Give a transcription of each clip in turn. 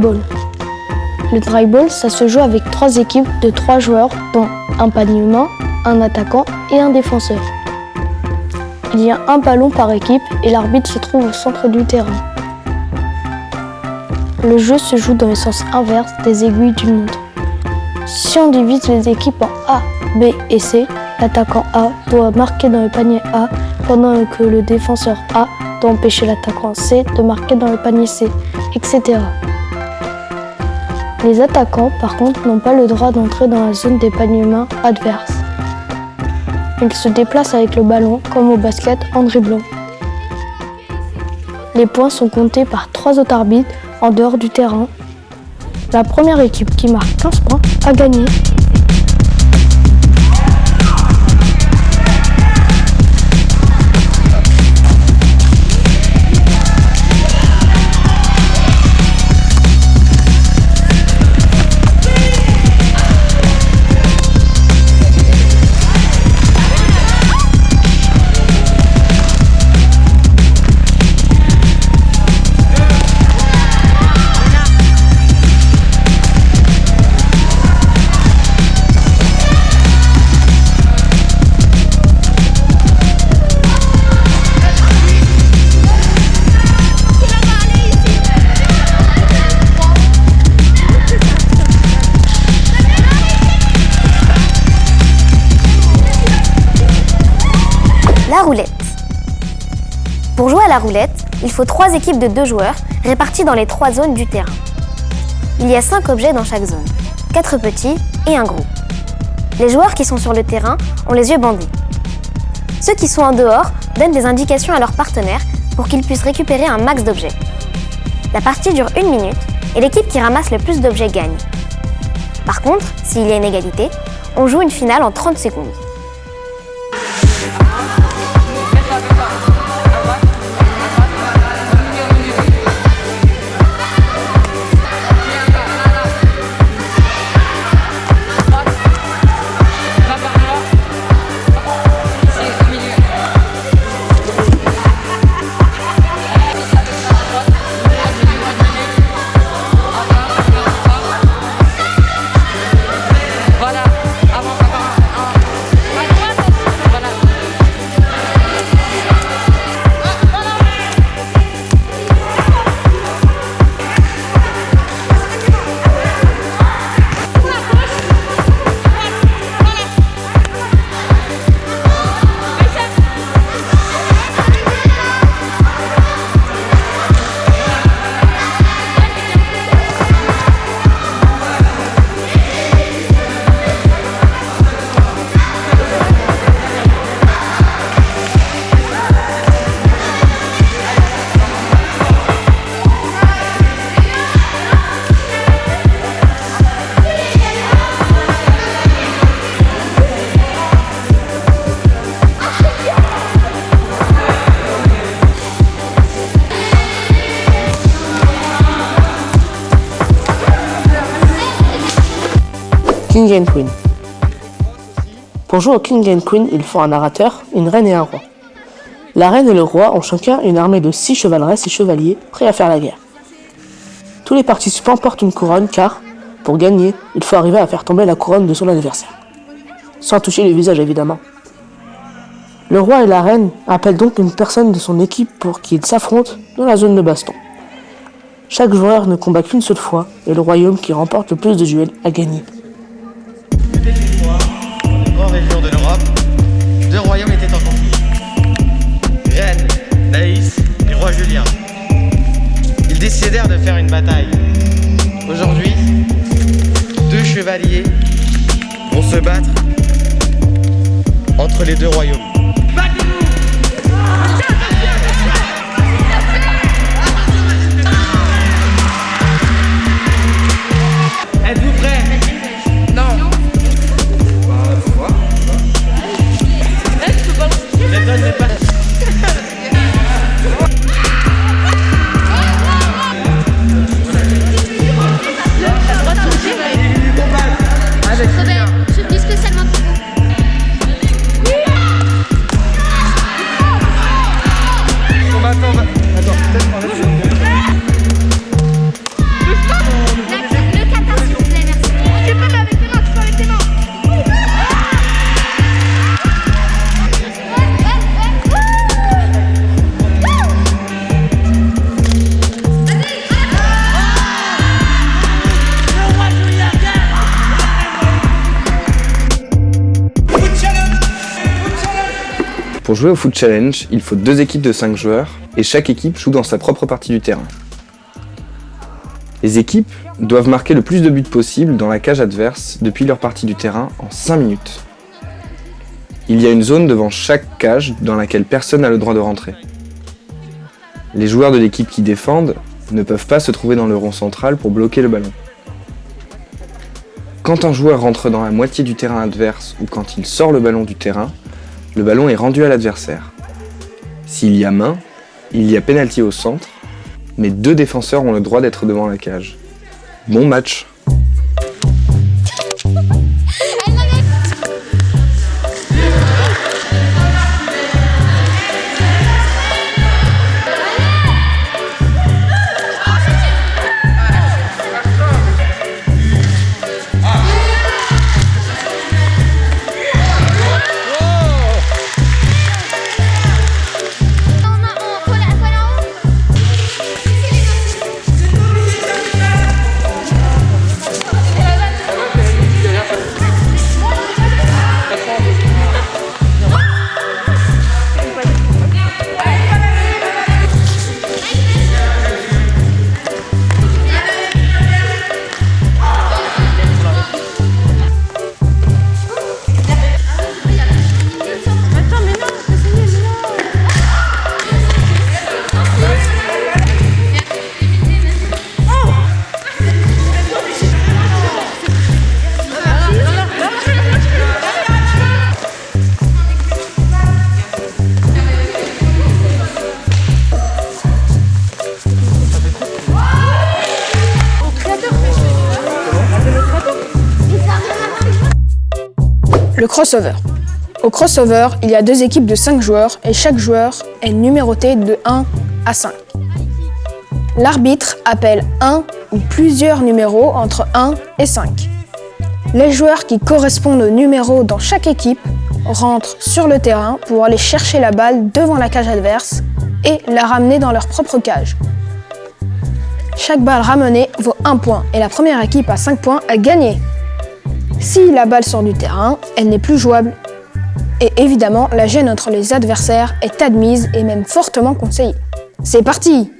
dryball. Le dryball, ça se joue avec 3 équipes de 3 joueurs, dont un panier humain, un attaquant et un défenseur. Il y a un ballon par équipe et l'arbitre se trouve au centre du terrain. Le jeu se joue dans le sens inverse des aiguilles d'une montre. Si on divise les équipes en A, B et C, l'attaquant A doit marquer dans le panier A pendant que le défenseur A doit empêcher l'attaquant C de marquer dans le panier C, etc. Les attaquants, par contre, n'ont pas le droit d'entrer dans la zone des paniers humains adverses. Ils se déplacent avec le ballon, comme au basket en dribblant. Les points sont comptés par 3 autres arbitres en dehors du terrain. La première équipe qui marque 15 points a gagné. La roulette. Pour jouer à la roulette, il faut 3 équipes de 2 joueurs réparties dans les 3 zones du terrain. Il y a 5 objets dans chaque zone, 4 petits et un gros. Les joueurs qui sont sur le terrain ont les yeux bandés. Ceux qui sont en dehors donnent des indications à leurs partenaires pour qu'ils puissent récupérer un max d'objets. La partie dure 1 minute et l'équipe qui ramasse le plus d'objets gagne. Par contre, s'il y a une égalité, on joue une finale en 30 secondes. King and Queen. Pour jouer au King and Queen, il faut un narrateur, une reine et un roi. La reine et le roi ont chacun une armée de 6 chevaleresses et chevaliers prêts à faire la guerre. Tous les participants portent une couronne car, pour gagner, il faut arriver à faire tomber la couronne de son adversaire. Sans toucher le visage évidemment. Le roi et la reine appellent donc une personne de son équipe pour qu'il s'affronte dans la zone de baston. Chaque joueur ne combat qu'une seule fois et le royaume qui remporte le plus de duels a gagné. Dans les grandes régions de l'Europe, 2 royaumes étaient en conflit. Reine Naïs et roi Julien. Ils décidèrent de faire une bataille. Aujourd'hui, 2 chevaliers vont se battre entre les 2 royaumes. Êtes-vous prêts? Non. Je suis venu spécialement pour vous. Pour jouer au Foot Challenge, il faut 2 équipes de 5 joueurs et chaque équipe joue dans sa propre partie du terrain. Les équipes doivent marquer le plus de buts possible dans la cage adverse depuis leur partie du terrain en 5 minutes. Il y a une zone devant chaque cage dans laquelle personne n'a le droit de rentrer. Les joueurs de l'équipe qui défendent ne peuvent pas se trouver dans le rond central pour bloquer le ballon. Quand un joueur rentre dans la moitié du terrain adverse ou quand il sort le ballon du terrain, le ballon est rendu à l'adversaire. S'il y a main, il y a pénalty au centre, mais 2 défenseurs ont le droit d'être devant la cage. Bon match! Le crossover. Au crossover, il y a 2 équipes de 5 joueurs et chaque joueur est numéroté de 1 à 5. L'arbitre appelle un ou plusieurs numéros entre 1 et 5. Les joueurs qui correspondent aux numéros dans chaque équipe rentrent sur le terrain pour aller chercher la balle devant la cage adverse et la ramener dans leur propre cage. Chaque balle ramenée vaut 1 point et la première équipe à 5 points a gagné. Si la balle sort du terrain, elle n'est plus jouable. Et évidemment, la gêne entre les adversaires est admise et même fortement conseillée. C'est parti!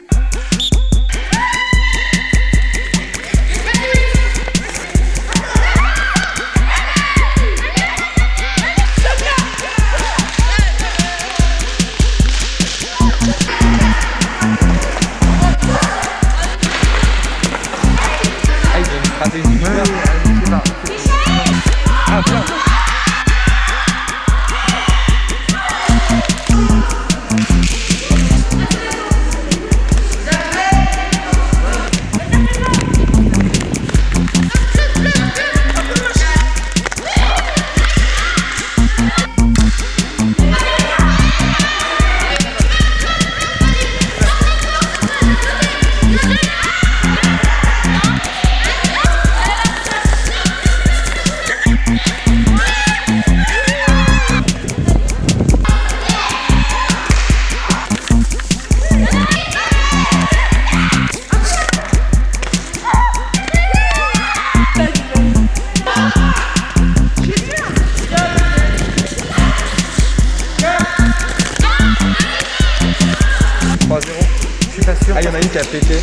Il y en a une qui a pété.